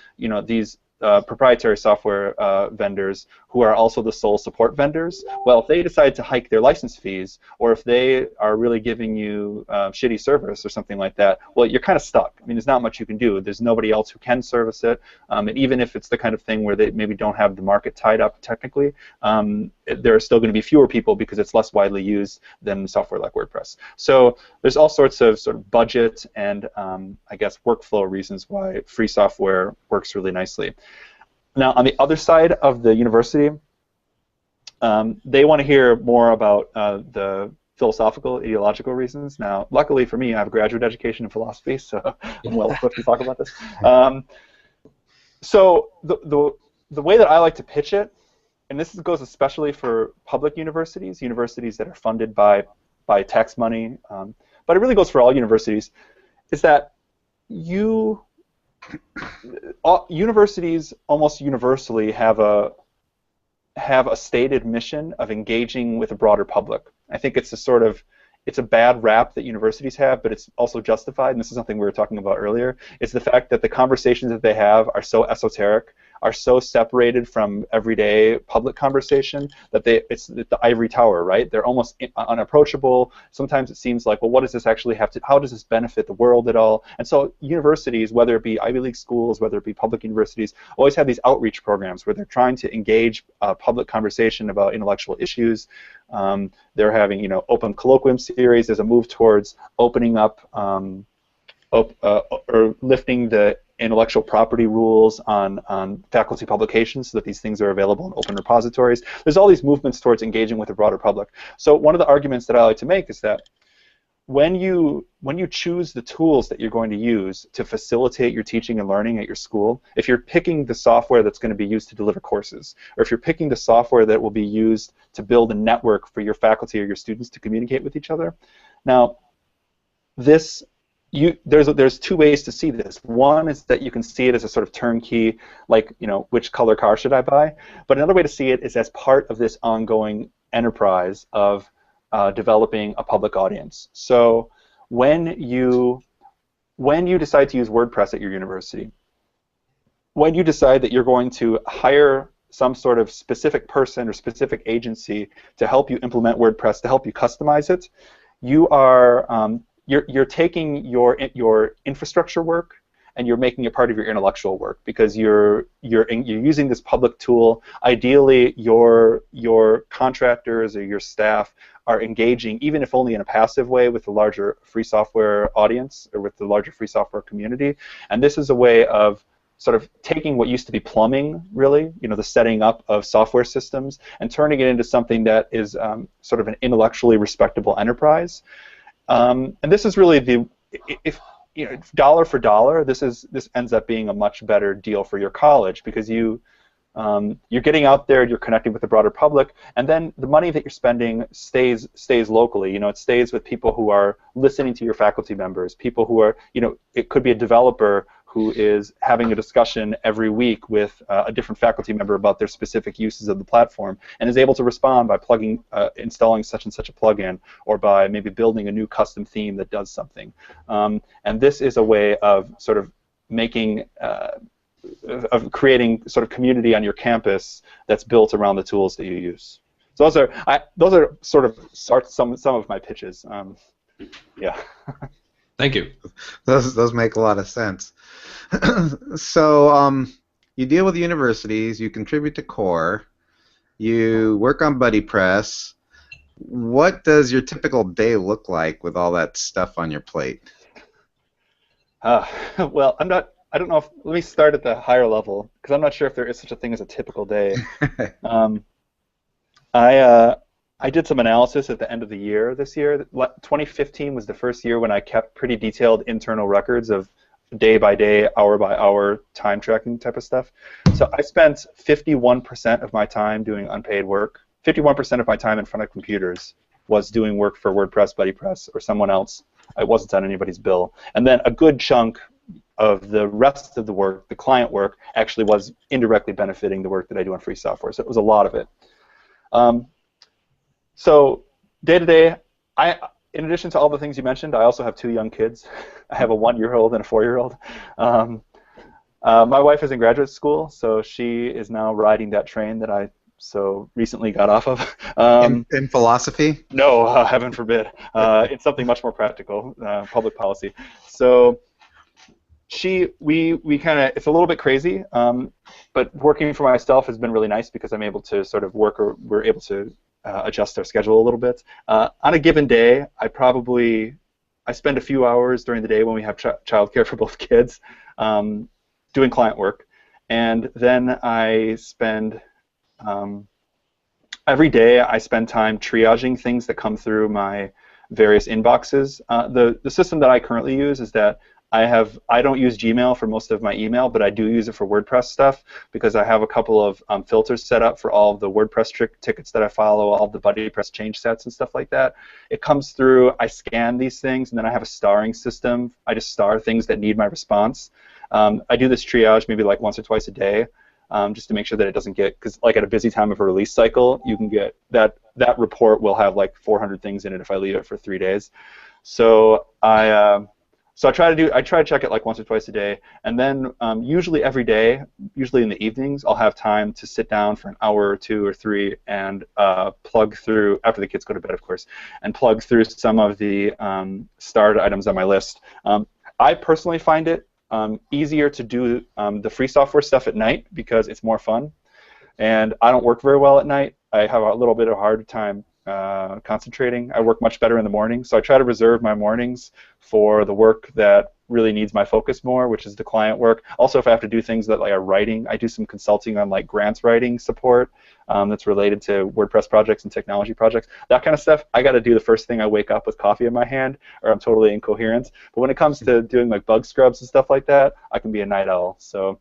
these proprietary software vendors who are also the sole support vendors, well, if they decide to hike their license fees, or if they are really giving you shitty service or something like that, well, you're kind of stuck. I mean, there's not much you can do. There's nobody else who can service it, and even if it's the kind of thing where they maybe don't have the market tied up technically, there are still going to be fewer people because it's less widely used than software like WordPress. So there's all sorts of budget and I guess workflow reasons why free software works really nicely. Now, on the other side of the university, they want to hear more about the philosophical, ideological reasons. Now, luckily for me, I have a graduate education in philosophy, so I'm well equipped to talk about this. So the way that I like to pitch it, and this goes especially for public universities that are funded by tax money, but it really goes for all universities, is that universities almost universally have a stated mission of engaging with a broader public. I think it's a bad rap that universities have, but it's also justified, and this is something we were talking about earlier. It's the fact that the conversations that they have are so esoteric, are so separated from everyday public conversation that it's the ivory tower, right? They're almost unapproachable. Sometimes it seems like, well, what does this actually have to, how does this benefit the world at all? And so universities, whether it be Ivy League schools, whether it be public universities, always have these outreach programs where they're trying to engage public conversation about intellectual issues. They're having, open colloquium series. There's a move towards opening up or lifting the intellectual property rules on faculty publications so that these things are available in open repositories. There's all these movements towards engaging with the broader public. So one of the arguments that I like to make is that when you choose the tools that you're going to use to facilitate your teaching and learning at your school, if you're picking the software that's going to be used to deliver courses, or if you're picking the software that will be used to build a network for your faculty or your students to communicate with each other, now there's two ways to see this. One is that you can see it as a sort of turnkey, like, which color car should I buy? But another way to see it is as part of this ongoing enterprise of developing a public audience. So when you decide to use WordPress at your university, when you decide that you're going to hire some sort of specific person or specific agency to help you implement WordPress, to help you customize it, you are you're taking your infrastructure work and you're making it part of your intellectual work, because you're using this public tool. Ideally, your contractors or your staff are engaging, even if only in a passive way, with the larger free software audience or with the larger free software community. And this is a way of sort of taking what used to be plumbing, really, the setting up of software systems, and turning it into something that is sort of an intellectually respectable enterprise. And this is really if dollar for dollar, this ends up being a much better deal for your college, because you You're getting out there, you're connecting with the broader public, and then the money that you're spending stays locally. It stays with people who are listening to your faculty members, people who are, it could be a developer who is having a discussion every week with a different faculty member about their specific uses of the platform, and is able to respond by installing such and such a plugin, or by maybe building a new custom theme that does something. And this is a way of sort of making of creating sort of community on your campus that's built around the tools that you use. So those are sort of some of my pitches. Yeah. Thank you. Those make a lot of sense. So you deal with universities, you contribute to core, you work on BuddyPress. What does your typical day look like with all that stuff on your plate? Well, I don't know if, let me start at the higher level, because I'm not sure if there is such a thing as a typical day. I did some analysis at the end of the year this year. 2015 was the first year when I kept pretty detailed internal records of day by day, hour by hour time tracking type of stuff. So I spent 51% of my time doing unpaid work. 51% of my time in front of computers was doing work for WordPress, BuddyPress, or someone else. I wasn't on anybody's bill. And then a good chunk of the rest of the work, the client work, actually was indirectly benefiting the work that I do on free software. So it was a lot of it. So day to day, in addition to all the things you mentioned, I also have 2 young kids. I have a 1-year-old and a 4-year-old. My wife is in graduate school, so she is now riding that train that I so recently got off of. In philosophy? No, heaven forbid. It's something much more practical, public policy. So we kind of, it's a little bit crazy, but working for myself has been really nice because I'm able to sort of we're able to adjust our schedule a little bit. On a given day, I spend a few hours during the day when we have childcare for both kids doing client work, and then I spend every day I spend time triaging things that come through my various inboxes. The system that I currently use is that I don't use Gmail for most of my email, but I do use it for WordPress stuff because I have a couple of filters set up for all of the WordPress tickets that I follow, all of the BuddyPress change sets and stuff like that. It comes through, I scan these things, and then I have a starring system. I just star things that need my response. I do this triage maybe like once or twice a day, just to make sure that it doesn't get, because like at a busy time of a release cycle, you can get that report will have like 400 things in it if I leave it for 3 days. So I try to check it like once or twice a day, and then usually every day, usually in the evenings, I'll have time to sit down for an hour or 2 or 3 and plug through, after the kids go to bed, of course, and plug through some of the starred items on my list. I personally find it easier to do the free software stuff at night because it's more fun, and I don't work very well at night. I have a little bit of a hard time concentrating. I work much better in the morning, so I try to reserve my mornings for the work that really needs my focus more, which is the client work. Also, if I have to do things that like writing, I do some consulting on like grants writing support that's related to WordPress projects and technology projects. That kind of stuff, I got to do the first thing I wake up with coffee in my hand, or I'm totally incoherent. But when it comes to doing like bug scrubs and stuff like that, I can be a night owl. So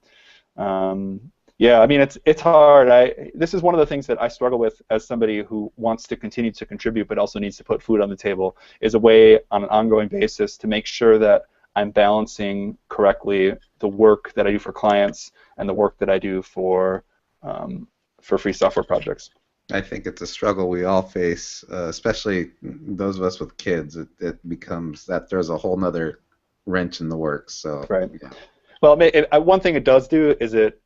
yeah, I mean, it's hard. This is one of the things that I struggle with as somebody who wants to continue to contribute but also needs to put food on the table, is a way on an ongoing basis to make sure that I'm balancing correctly the work that I do for clients and the work that I do for free software projects. I think it's a struggle we all face, especially those of us with kids. It becomes that there's a whole nother wrench in the works. So right. Yeah. Well, one thing it does do is it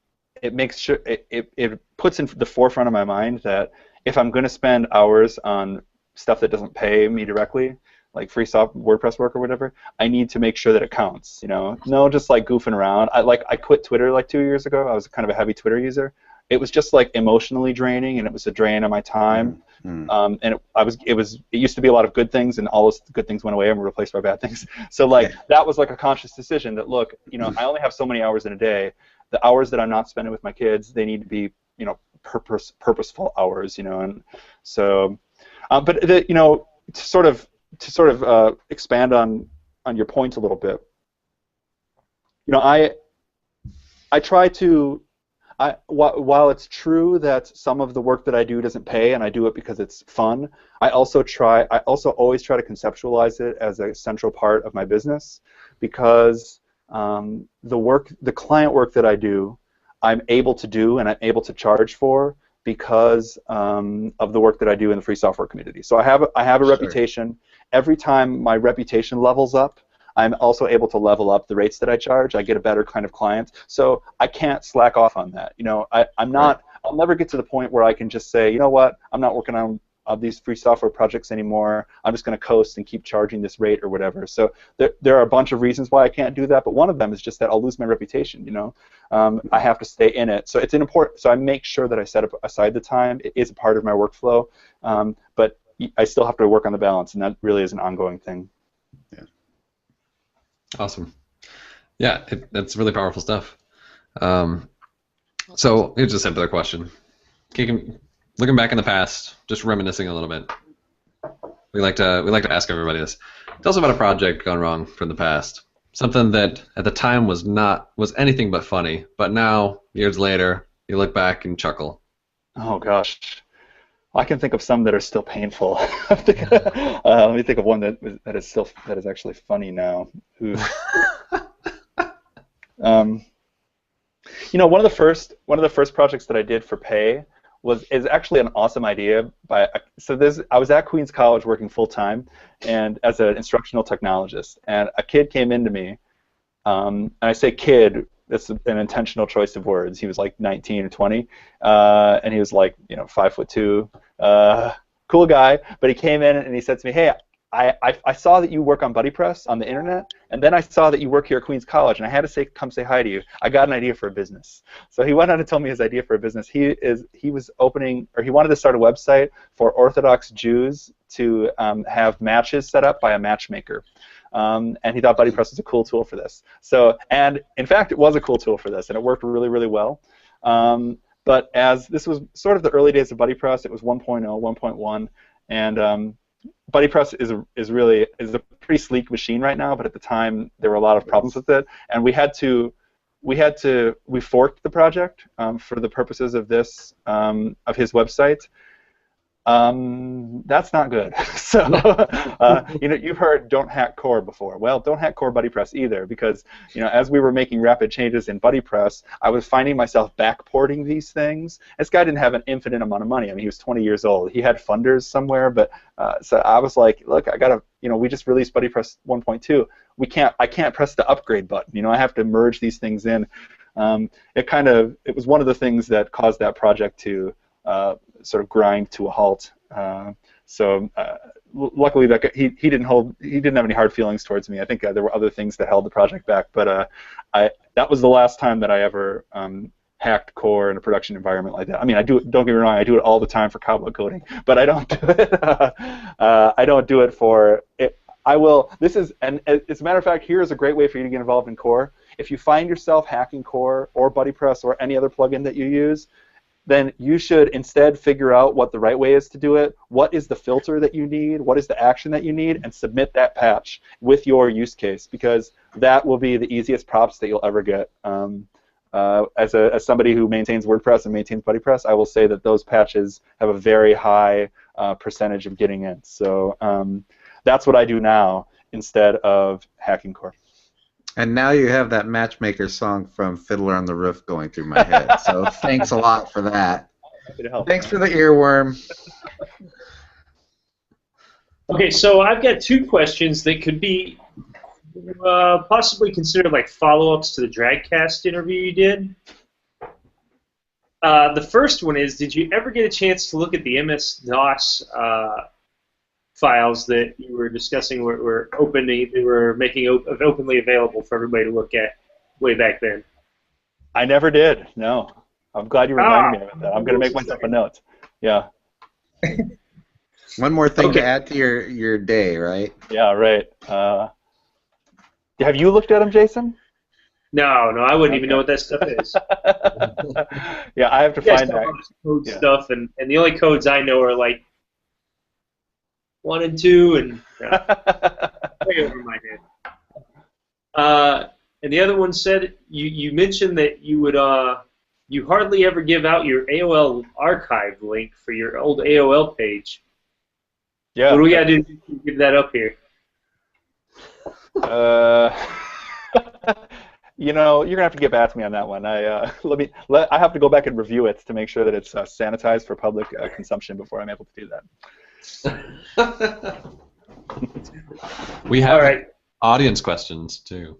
makes sure it puts in the forefront of my mind that if I'm going to spend hours on stuff that doesn't pay me directly, like free WordPress work or whatever, I need to make sure that it counts. No, just like goofing around. I quit Twitter like 2 years ago. I was kind of a heavy Twitter user. It was just like emotionally draining, and it was a drain on my time. And it used to be a lot of good things, and all those good things went away and were replaced by bad things. So that was like a conscious decision that, look, I only have so many hours in a day. The hours that I'm not spending with my kids, they need to be, purposeful hours, and so, but to sort of expand on your point a little bit, while it's true that some of the work that I do doesn't pay, and I do it because it's fun, I also always try to conceptualize it as a central part of my business, because the client work that I do, I'm able to do and I'm able to charge for because of the work that I do in the free software community. So I have a reputation. Every time my reputation levels up, I'm also able to level up the rates that I charge. I get a better kind of client. So I can't slack off on that. You know, I'm not. Right. I'll never get to the point where I can just say, you know what, I'm not working on these free software projects anymore. I'm just going to coast and keep charging this rate or whatever. So there are a bunch of reasons why I can't do that, but one of them is just that I'll lose my reputation. You know, I have to stay in it. So it's important. So I make sure that I set aside the time. It is a part of my workflow, but I still have to work on the balance, and that really is an ongoing thing. Yeah. Awesome. Yeah, that's really powerful stuff. So here's a simpler question. Looking back in the past, just reminiscing a little bit. We like to ask everybody this. Tell us about a project gone wrong from the past. Something that at the time was anything but funny, but now years later you look back and chuckle. Oh gosh. I can think of some that are still painful. Let me think of one that is actually funny now. You know, one of the first projects that I did for pay is actually an awesome idea. I was at Queens College working full time, and as an instructional technologist, and a kid came into me, and I say kid. That's an intentional choice of words. He was like 19 or 20, and he was like, 5'2", cool guy. But he came in and he said to me, "Hey, I saw that you work on BuddyPress on the internet, and then I saw that you work here at Queens College, and I had to come say hi to you. I got an idea for a business." So he went on to tell me his idea for a business. He wanted to start a website for Orthodox Jews to have matches set up by a matchmaker. And he thought BuddyPress was a cool tool for this. So, and in fact, it was a cool tool for this, and it worked really, really well. But as this was sort of the early days of BuddyPress, it was 1.0, 1.1, and BuddyPress is a pretty sleek machine right now. But at the time, there were a lot of problems with it, and we forked the project for the purposes of this of his website. That's not good. So, you've heard "don't hack core" before. Well, don't hack core BuddyPress either, because as we were making rapid changes in BuddyPress, I was finding myself backporting these things. This guy didn't have an infinite amount of money. I mean, he was 20 years old. He had funders somewhere, but so I was like, look, I gotta, we just released BuddyPress 1.2. I can't press the upgrade button. I have to merge these things in. It was one of the things that caused that project to sort of grind to a halt. Luckily, he didn't have any hard feelings towards me. I think there were other things that held the project back, but that was the last time that I ever hacked core in a production environment like that. I mean, don't get me wrong, I do it all the time for cobble coding, but I don't do it. I don't do it for it. I will. And as a matter of fact, here is a great way for you to get involved in core. If you find yourself hacking core or BuddyPress or any other plugin that you use, then you should instead figure out what the right way is to do it, what is the filter that you need, what is the action that you need, and submit that patch with your use case, because that will be the easiest props that you'll ever get. As somebody who maintains WordPress and maintains BuddyPress, I will say that those patches have a very high percentage of getting in. So that's what I do now instead of hacking core. And now you have that Matchmaker song from Fiddler on the Roof going through my head. So thanks a lot for that. Happy to help. Thanks for the earworm. Okay, so I've got two questions that could be possibly considered like follow-ups to the Dragcast interview you did. The first one is, did you ever get a chance to look at the MS-DOS files that you were discussing were making openly available for everybody to look at way back then? I never did. No. I'm glad you reminded me of that. I'm going to make myself a note. Yeah. One more thing to add to your day, right? Yeah, right. Have you looked at them, Jason? No, I wouldn't even know what that stuff is. Yeah, I have to find that. Code stuff, and the only codes I know are like 1 and 2, and way over my head. And the other one said you mentioned that you you hardly ever give out your AOL archive link for your old AOL page. Yeah. What do we got to do to give that up here? You're gonna have to get back to me on that one. I have to go back and review it to make sure that it's sanitized for public consumption before I'm able to do that. We have audience questions too.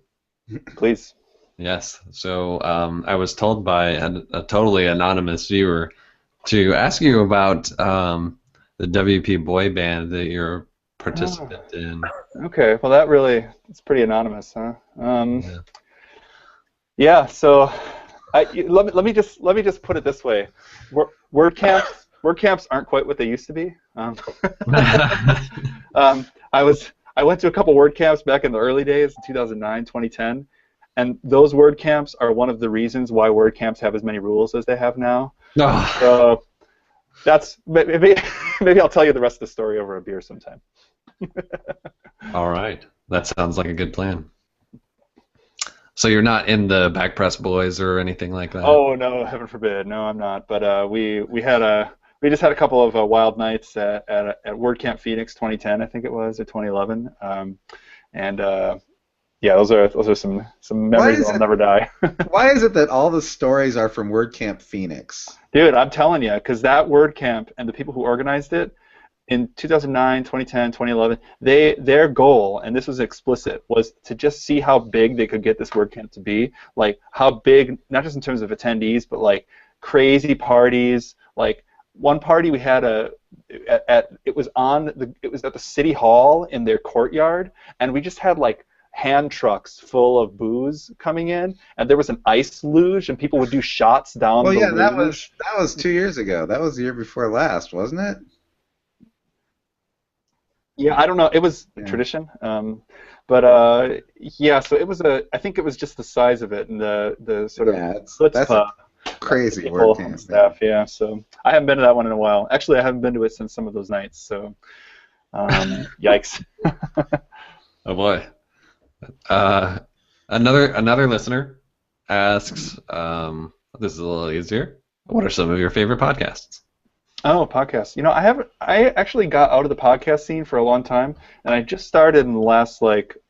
Please. Yes. So I was told by a totally anonymous viewer to ask you about the WP boy band that you're a participant in. Okay. Well, it's pretty anonymous, huh? Yeah. So let me just put it this way: word camps aren't quite what they used to be. I went to a couple word camps back in the early days, 2009, 2010, and those word camps are one of the reasons why word camps have as many rules as they have now. So that's maybe I'll tell you the rest of the story over a beer sometime. All right, that sounds like a good plan. So you're not in the Back Press Boys or anything like that? Oh no, heaven forbid. No, I'm not. But we just had a couple of wild nights at WordCamp Phoenix 2010, I think it was, or 2011. Yeah, those are some memories that'll never die. Why is it that all the stories are from WordCamp Phoenix? Dude, I'm telling you, because that WordCamp and the people who organized it in 2009, 2010, 2011, their goal, and this was explicit, was to just see how big they could get this WordCamp to be. Like how big, not just in terms of attendees, but like crazy parties. Like one party we had it was at the city hall in their courtyard, and we just had like hand trucks full of booze coming in, and there was an ice luge, and people would do shots down the luge. That was 2 years ago. That was the year before last, wasn't it? Yeah, I don't know. It was tradition. So it was I think it was just the size of it and the sort of that's crazy work and stuff. Yeah, so I haven't been to that one in a while. Actually, I haven't been to it since some of those nights. So, yikes. Oh boy. Another listener asks, this is a little easier. What are some of your favorite podcasts? Oh, podcasts. I actually got out of the podcast scene for a long time, and I just started in the last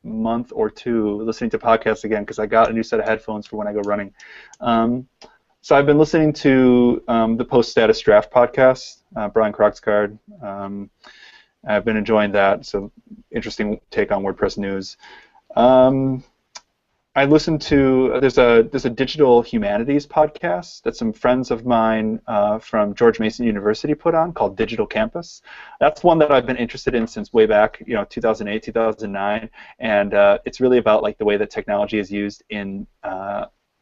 month or two listening to podcasts again because I got a new set of headphones for when I go running. So I've been listening to the Post Status Draft podcast, Brian Krogsgaard. I've been enjoying that. So interesting take on WordPress news. I listen to there's a digital humanities podcast that some friends of mine from George Mason University put on called Digital Campus. That's one that I've been interested in since way back, 2008, 2009, and it's really about the way that technology is used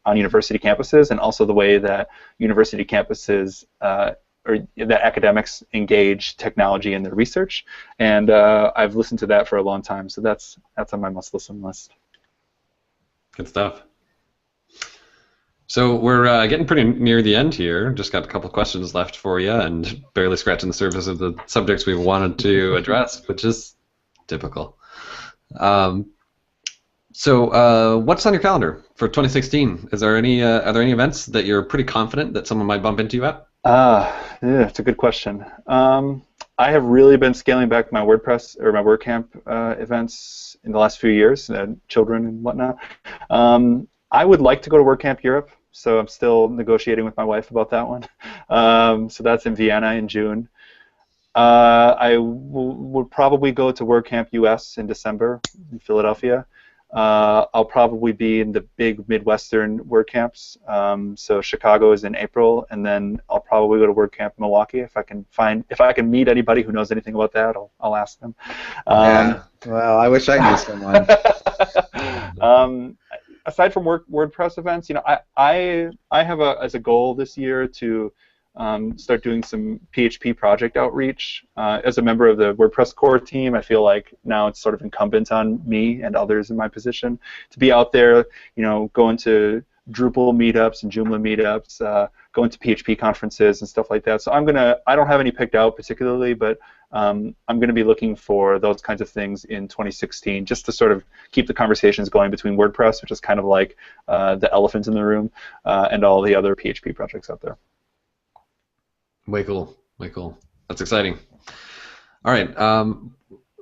on university campuses, and also the way that university campuses or that academics engage technology in their research. And I've listened to that for a long time, so that's on my must-listen list. Good stuff. So we're getting pretty near the end here. Just got a couple questions left for you, and barely scratching the surface of the subjects we wanted to address, which is typical. So what's on your calendar for 2016? Is there any are there any events that you're pretty confident that someone might bump into you at? Yeah, it's a good question. I have really been scaling back my WordPress or my WordCamp events in the last few years, children and whatnot. I would like to go to WordCamp Europe, so I'm still negotiating with my wife about that one. So that's in Vienna in June. I would probably go to WordCamp US in December in Philadelphia. I'll probably be in the big Midwestern WordCamps. So Chicago is in April, and then I'll probably go to WordCamp Milwaukee if I can meet anybody who knows anything about that. I'll ask them. Yeah. Well, I wish I knew someone. Aside from WordPress events, I have as a goal this year to start doing some PHP project outreach. As a member of the WordPress core team, I feel like now it's sort of incumbent on me and others in my position to be out there, going to Drupal meetups and Joomla meetups, going to PHP conferences and stuff like that. So I don't have any picked out particularly, but I'm going to be looking for those kinds of things in 2016, just to sort of keep the conversations going between WordPress, which is kind of like the elephant in the room, and all the other PHP projects out there. Way cool. Way cool. That's exciting. All right.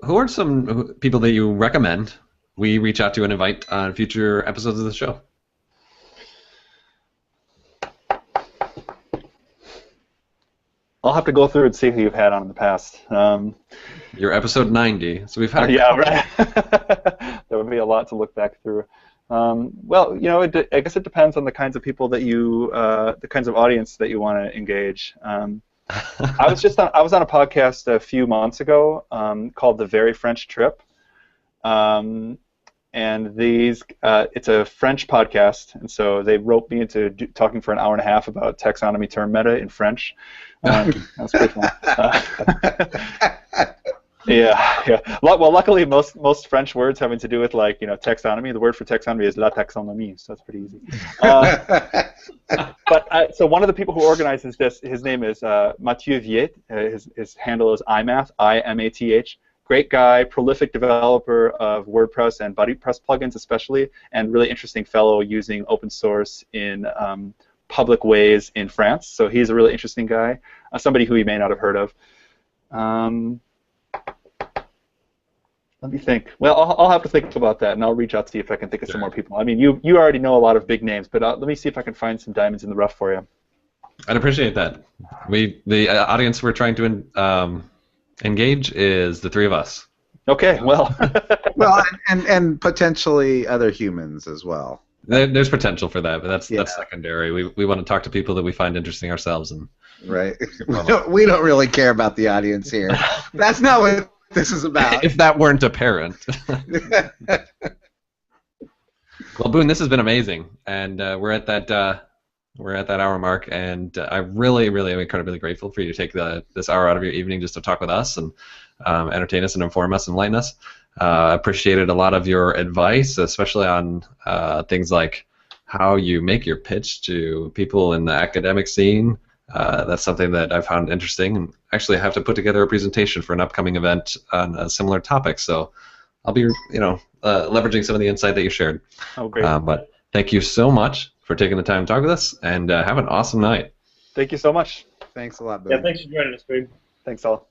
Who are some people that you recommend we reach out to and invite on future episodes of the show? I'll have to go through and see who you've had on in the past. You're episode 90, so we've had. Yeah, right. There would be a lot to look back through. Well, you know, I guess it depends on the kinds of people that the kinds of audience that you want to engage. I was on a podcast a few months ago called The Very French Trip, and it's a French podcast, and so they roped me into talking for an hour and a half about taxonomy term meta in French. That was pretty fun. Yeah. Well, luckily, most French words having to do with, like, you know, taxonomy. The word for taxonomy is la taxonomie, so that's pretty easy. So one of the people who organizes this, his name is Mathieu Viet. His handle is iMath, I-M-A-T-H. Great guy, prolific developer of WordPress and BuddyPress plugins especially, and really interesting fellow using open source in public ways in France. So he's a really interesting guy, somebody who you may not have heard of. Let me think. Well, I'll have to think about that, and I'll reach out to see if I can think of some more people. I mean, you already know a lot of big names, but let me see if I can find some diamonds in the rough for you. I'd appreciate that. The audience we're trying to engage is the three of us. Okay, well. Well, and potentially other humans as well. There's potential for that, but that's secondary. We want to talk to people that we find interesting ourselves. Right. We don't really care about the audience here. That's not what this is about. If that weren't apparent. Well, Boone, this has been amazing, and we're at that hour mark, and I really am incredibly grateful for you to take this hour out of your evening just to talk with us and entertain us and inform us and enlighten us. Appreciated a lot of your advice, especially on things like how you make your pitch to people in the academic scene. That's something that I found interesting, and actually I have to put together a presentation for an upcoming event on a similar topic. So I'll be, leveraging some of the insight that you shared. Oh, great! But thank you so much for taking the time to talk with us, and have an awesome night. Thank you so much. Thanks a lot, Boone. Yeah, thanks for joining us, Boone. Thanks all.